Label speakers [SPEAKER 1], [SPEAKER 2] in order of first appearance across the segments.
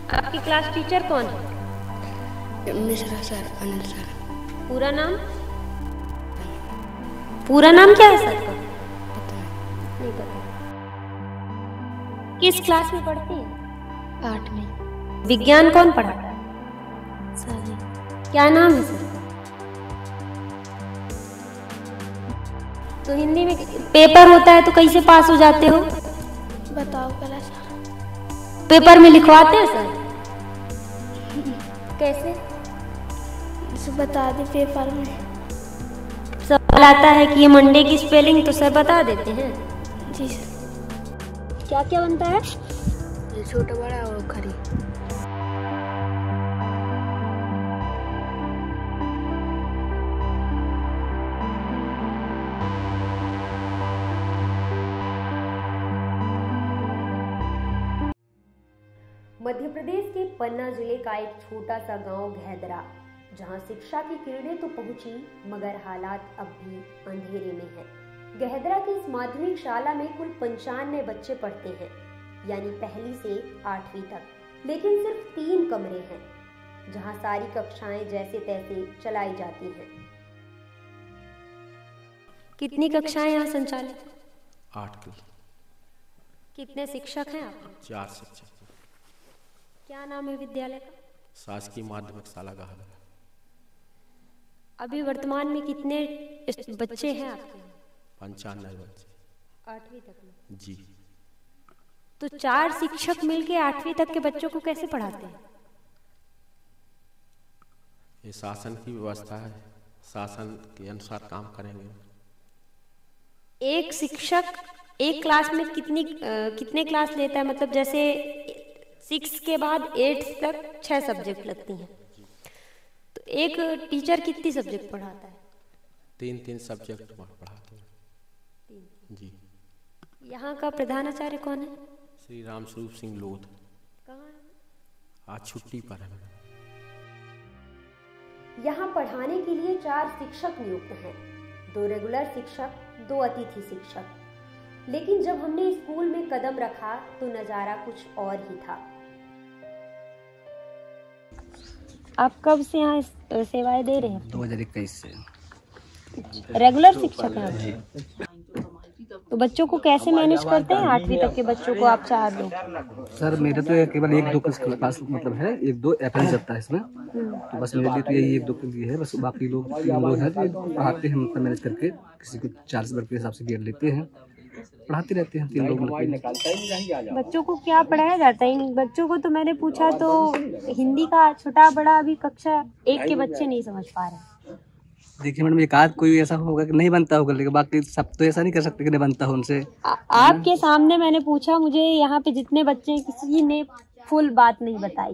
[SPEAKER 1] आपकी class teacher कौन है?
[SPEAKER 2] Mishra sir, Anil sir.
[SPEAKER 1] पूरा नाम? पूरा नाम क्या है सर का? नहीं पता। किस क्लास में पढ़ती हैं?
[SPEAKER 2] 8वीं।
[SPEAKER 1] विज्ञान कौन पढ़ाता है?
[SPEAKER 2] सर।
[SPEAKER 1] क्या नाम है सर का? तो हिंदी में पेपर होता है तो कैसे पास हो जाते हो?
[SPEAKER 2] बताओ पहले सर।
[SPEAKER 1] पेपर में लिखवाते हैं सर? कैसे?
[SPEAKER 2] बता दे पेपर में।
[SPEAKER 1] सवाल आता है कि ये मंडे की स्पेलिंग तो सर बता देते हैं।
[SPEAKER 2] जी सर।
[SPEAKER 1] क्या क्या बनता है?
[SPEAKER 2] ये छोटा बड़ा और खरी।
[SPEAKER 1] मध्य प्रदेश के पन्ना जिले का एक छोटा सा गांव गहदरा, जहां शिक्षा की किरणें तो पहुंची मगर हालात अब भी अंधेरे में हैं। गहदरा की इस माध्यमिक शाला में कुल 95 बच्चे पढ़ते हैं, यानी पहली से 8वीं तक, लेकिन सिर्फ 3 कमरे हैं जहां सारी कक्षाएं जैसे तैसे चलाई जाती हैं। कितनी कक्षाएं यहाँ संचालित?
[SPEAKER 3] 8 की।
[SPEAKER 1] कितने शिक्षक हैं आप?
[SPEAKER 3] 4 शिक्षक।
[SPEAKER 1] क्या नाम है विद्यालय का?
[SPEAKER 3] शासकीय माध्यमिक शाला गहदरा।
[SPEAKER 1] अभी वर्तमान में कितने बच्चे हैं आपके?
[SPEAKER 3] 95 बच्चे।
[SPEAKER 1] 8वीं तक में?
[SPEAKER 3] जी।
[SPEAKER 1] तो 4 शिक्षक मिलके 8वीं तक के बच्चों को कैसे पढ़ाते हैं?
[SPEAKER 3] ये शासन की व्यवस्था है, शासन के अनुसार काम करेंगे।
[SPEAKER 1] एक शिक्षक एक क्लास में कितने क्लास लेता है? मतलब जैसे 6 के बाद 8 तक 6 सब्जेक्ट लगती हैं, तो एक टीचर कितनी सब्जेक्ट पढ़ाता है?
[SPEAKER 3] 3 सब्जेक्ट पढ़ाते हैं। जी।
[SPEAKER 1] यहाँ का प्रधानाचार्य कौन है?
[SPEAKER 3] श्री राम स्वरूप सिंह लोध।
[SPEAKER 1] कहाँ है?
[SPEAKER 3] आज छुट्टी पर है।
[SPEAKER 1] यहाँ पढ़ाने के लिए 4 शिक्षक नियुक्त हैं, 2 रेगुलर शिक्षक, 2 अतिथि शिक्षक। लेकिन जब हमने स्कूल में कदम रखा तो नजारा कुछ और ही था। आप कब से यहाँ सेवाएं दे रहे हैं?
[SPEAKER 4] 2021 से।
[SPEAKER 1] रेगुलर शिक्षक हैं? तो बच्चों को कैसे मैनेज करते हैं? 8वीं तक के बच्चों को आप 4 लोग?
[SPEAKER 4] सर मेरे तो केवल 1-2 क्लास मतलब है, 1-2 एफएन चलता है इसमें, तो बस मेरे लिए तो यही 1-2 के लिए है। बस बाकी लोग 3 लोग हैं जो पढ़ाते हैं, मतलब मैनेज करके किसी को 40 वर्ग के हिसाब से गेट लेते हैं, पढ़ाते रहते हैं 3 लोग मिलकर।
[SPEAKER 1] बच्चों को क्या पढ़ाया जाता है? इन बच्चों को तो मैंने पूछा तो हिंदी का छोटा बड़ा अभी कक्षा 1 के बच्चे नहीं समझ पा रहे।
[SPEAKER 4] देखिए मैडम, एक आध कोई ऐसा होगा कि नहीं बनता होगा, लेकिन बाकी सब तो ऐसा नहीं कर सकते कि नहीं बनता हो उनसे।
[SPEAKER 1] आपके सामने मैंने पूछा, मुझे यहाँ पे जितने बच्चे हैं किसी ने फुल बात नहीं बताई।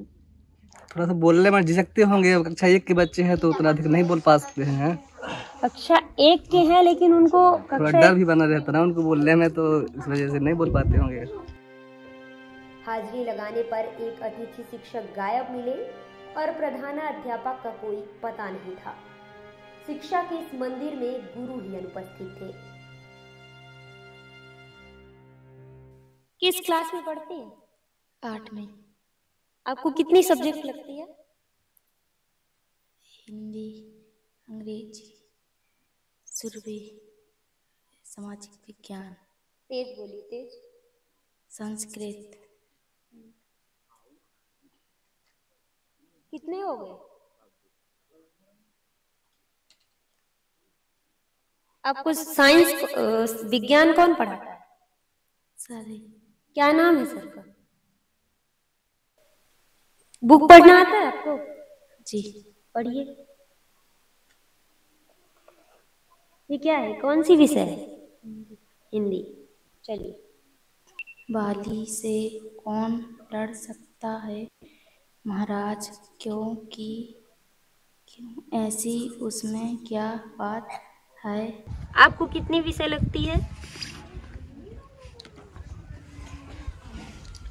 [SPEAKER 4] थोड़ा सा बोलने में झिझकते होंगे, कक्षा 1 के बच्चे हैं तो उतना अधिक नहीं बोल पा सकते हैं।
[SPEAKER 1] कक्षा 1 के हैं लेकिन उनको
[SPEAKER 4] थोड़ा डर भी बना रहता ना उनको बोलने में, तो इस वजह से नहीं बोल पाते होंगे।
[SPEAKER 1] हाजिरी लगाने पर एक अतिथि शिक्षक गायब मिले और प्रधानाध्यापक का कोई पता नहीं था। शिक्षा के इस मंदिर में गुरु ही अनुपस्थित थे। किस क्लास में पढ़ते हैं?
[SPEAKER 2] 8वीं।
[SPEAKER 1] आपको कितनी सब्जेक्ट लगती है?
[SPEAKER 2] हिंदी, अंग्रेजी, सुरभि, सामाजिक विज्ञान।
[SPEAKER 1] तेज बोलिए, तेज।
[SPEAKER 2] संस्कृत।
[SPEAKER 1] कितने हो गए? आपको साइंस विज्ञान कौन पढ़ाता है?
[SPEAKER 2] सर।
[SPEAKER 1] क्या नाम है सर का? बुक पढ़ना आता है आपको?
[SPEAKER 2] जी।
[SPEAKER 1] पढ़िए। ये क्या है? कौन सी विषय है? हिंदी। चलिए।
[SPEAKER 2] बाली से कौन लड़ सकता है महाराज, क्यों ऐसी उसमें क्या बात है?
[SPEAKER 1] आपको कितनी विषय लगती है?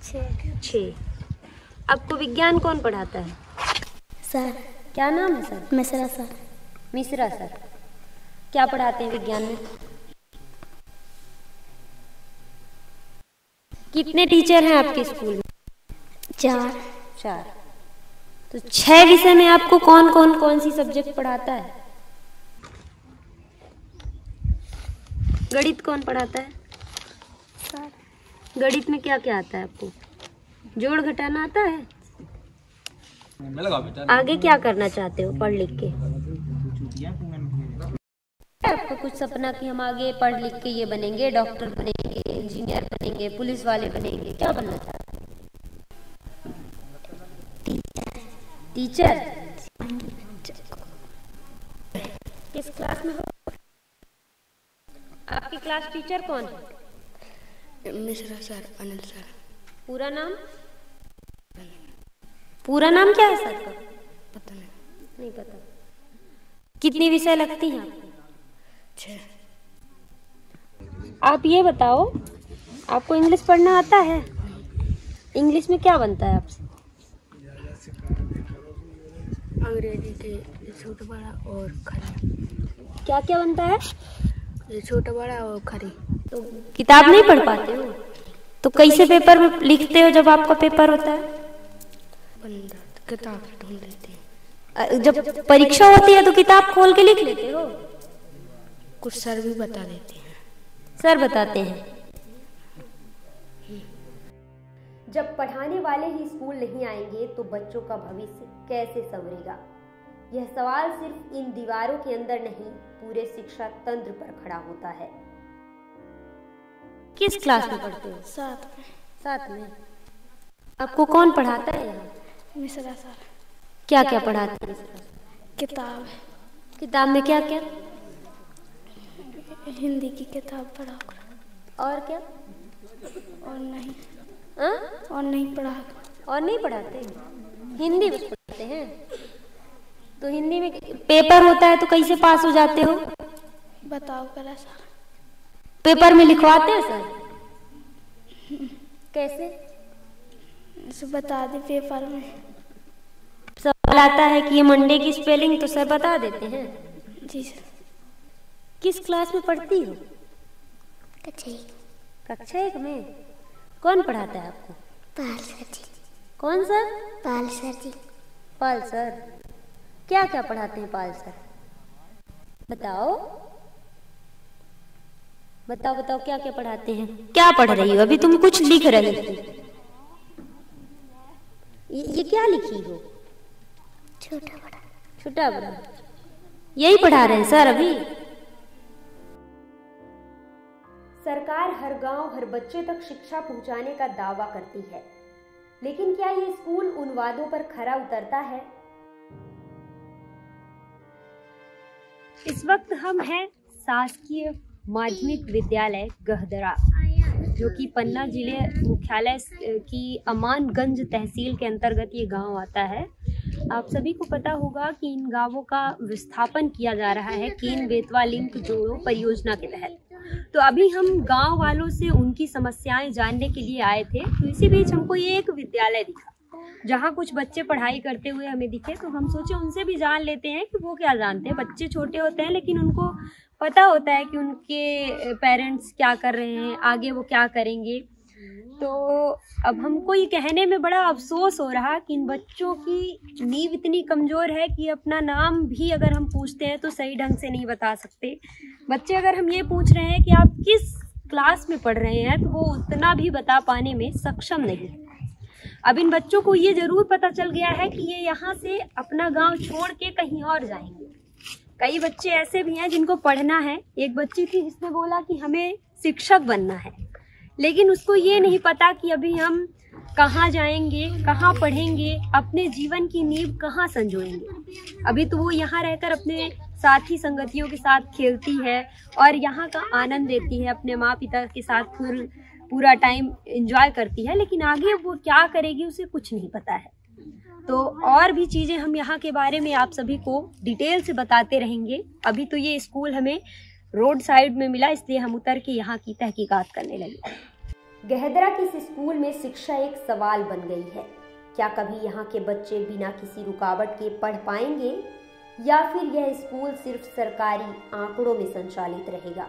[SPEAKER 1] 6। आपको विज्ञान कौन पढ़ाता है?
[SPEAKER 2] सर।
[SPEAKER 1] क्या नाम है sir?
[SPEAKER 2] Mishra sir.
[SPEAKER 1] Mishra sir. क्या पढ़ाते हैं विज्ञान में? कितने टीचर हैं आपके स्कूल में?
[SPEAKER 2] 4।
[SPEAKER 1] 4। तो 6 विषय में आपको कौन सी सब्जेक्ट पढ़ाता है? गणित कौन पढ़ाता है? सर। गणित में क्या क्या आता है आपको? जोड़ घटाना आता है? आगे क्या करना चाहते हो पढ़ लिख के? आपका कुछ सपना कि हम आगे पढ़ लिख के ये बनेंगे, डॉक्टर बनेंगे, इंजीनियर बनेंगे, पुलिस वाले बनेंगे, क्या बनना चाहते हैं? टीचर। किस क्लास में हो? आपकी क्लास टीचर कौन है?
[SPEAKER 2] Mishra sir, Anil sir.
[SPEAKER 1] पूरा नाम? पूरा नाम क्या है सर का?
[SPEAKER 2] पता
[SPEAKER 1] नहीं पता। कितनी विषय लगती हैं आपको?
[SPEAKER 2] 6।
[SPEAKER 1] आप ये बताओ, आपको इंग्लिश पढ़ना आता है? इंग्लिश में क्या बनता है आपसे?
[SPEAKER 2] अंग्रेजी के छोटा बड़ा और खरी।
[SPEAKER 1] क्या क्या बनता है?
[SPEAKER 2] छोटा बड़ा और खरी।
[SPEAKER 1] तो किताब नहीं पढ़ पाते हो तो कैसे पेपर में लिखते हो जब आपका पेपर होता है?
[SPEAKER 2] किताब ढूंढ लेते हैं।
[SPEAKER 1] जब परीक्षा होती है तो किताब खोल के लिख लेते हो?
[SPEAKER 2] कुछ सर भी बता देते हैं।
[SPEAKER 1] सर बताते हैं। जब पढ़ाने वाले ही स्कूल नहीं आएंगे तो बच्चों का भविष्य कैसे संवरेगा? यह सवाल सिर्फ इन दीवारों के अंदर नहीं, पूरे शिक्षा तंत्र पर खड़ा होता है। किस क्लास में पढ़ते हो? 7 में। आपको कौन पढ़ाता है यहाँ?
[SPEAKER 2] मिश्रा सर।
[SPEAKER 1] क्या क्या पढ़ाते हैं?
[SPEAKER 2] किताब।
[SPEAKER 1] किताब में क्या क्या?
[SPEAKER 2] हिंदी की किताब पढ़ा।
[SPEAKER 1] और क्या?
[SPEAKER 2] और नहीं।
[SPEAKER 1] हाँ?
[SPEAKER 2] और नहीं पढ़ा।
[SPEAKER 1] और नहीं पढ़ाते? हिंदी बस पढ़ाते हैं। तो हिंदी में पेपर होता है तो कैसे पास हो जाते हो?
[SPEAKER 2] बताओ करा सर।
[SPEAKER 1] पेपर में लिखवाते हैं सर? कैसे?
[SPEAKER 2] बता दे पेपर में।
[SPEAKER 1] सवाल आता है कि ये मंडे की स्पेलिंग तो सर बता देते हैं।
[SPEAKER 2] जी सर।
[SPEAKER 1] किस क्लास में पढ़ती हो? कक्षा 1 में। कौन पढ़ाता है आपको?
[SPEAKER 2] पाल सर जी।
[SPEAKER 1] कौन सर?
[SPEAKER 2] पाल सर जी।
[SPEAKER 1] पाल सर। क्या क्या पढ़ाते हैं पाल सर? बताओ बताओ बताओ, क्या क्या पढ़ाते हैं? क्या पढ़ रही हो? अभी तुम कुछ लिख रही थी। ये क्या लिखी हो?
[SPEAKER 2] छोटा बड़ा।
[SPEAKER 1] छोटा बड़ा यही पढ़ा रहे हैं सर अभी? सरकार हर गांव हर बच्चे तक शिक्षा पहुंचाने का दावा करती है, लेकिन क्या ये स्कूल उन वादों पर खरा उतरता है? इस वक्त हम हैं शासकीय माध्यमिक विद्यालय गहदरा, जो कि पन्ना जिले मुख्यालय की अमानगंज तहसील के अंतर्गत ये गांव आता है। आप सभी को पता होगा कि इन गांवों का विस्थापन किया जा रहा है केन बेतवा लिंक जोड़ो परियोजना के तहत। तो अभी हम गांव वालों से उनकी समस्याएं जानने के लिए आए थे। तो इसी बीच हमको ये एक विद्यालय दिखा जहाँ कुछ बच्चे पढ़ाई करते हुए हमें दिखे, तो हम सोचे उनसे भी जान लेते हैं कि वो क्या जानते हैं। बच्चे छोटे होते हैं लेकिन उनको पता होता है कि उनके पेरेंट्स क्या कर रहे हैं, आगे वो क्या करेंगे। तो अब हमको ये कहने में बड़ा अफसोस हो रहा कि इन बच्चों की नींव इतनी कमज़ोर है कि अपना नाम भी अगर हम पूछते हैं तो सही ढंग से नहीं बता सकते। बच्चे अगर हम ये पूछ रहे हैं कि आप किस क्लास में पढ़ रहे हैं तो वो उतना भी बता पाने में सक्षम नहीं। अब इन बच्चों को ये ज़रूर पता चल गया है कि ये यहाँ से अपना गांव छोड़ के कहीं और जाएंगे। कई बच्चे ऐसे भी हैं जिनको पढ़ना है। एक बच्ची थी जिसने बोला कि हमें शिक्षक बनना है, लेकिन उसको ये नहीं पता कि अभी हम कहाँ जाएंगे, कहाँ पढ़ेंगे, अपने जीवन की नींव कहाँ संजोएंगे। अभी तो वो यहाँ रहकर अपने साथी संगतियों के साथ खेलती है और यहाँ का आनंद लेती है, अपने माँ पिता के साथ पूरा टाइम एंजॉय करती है, लेकिन आगे वो क्या करेगी उसे कुछ नहीं पता है। तो और भी चीज़ें हम यहाँ के बारे में आप सभी को डिटेल से बताते रहेंगे। अभी तो ये स्कूल हमें रोड साइड में मिला, इसलिए हम उतर के यहाँ की तहकीकात करने लगे। गहदरा के इस स्कूल में शिक्षा एक सवाल बन गई है। क्या कभी यहाँ के बच्चे बिना किसी रुकावट के पढ़ पाएंगे या फिर यह स्कूल सिर्फ सरकारी आंकड़ों में संचालित रहेगा?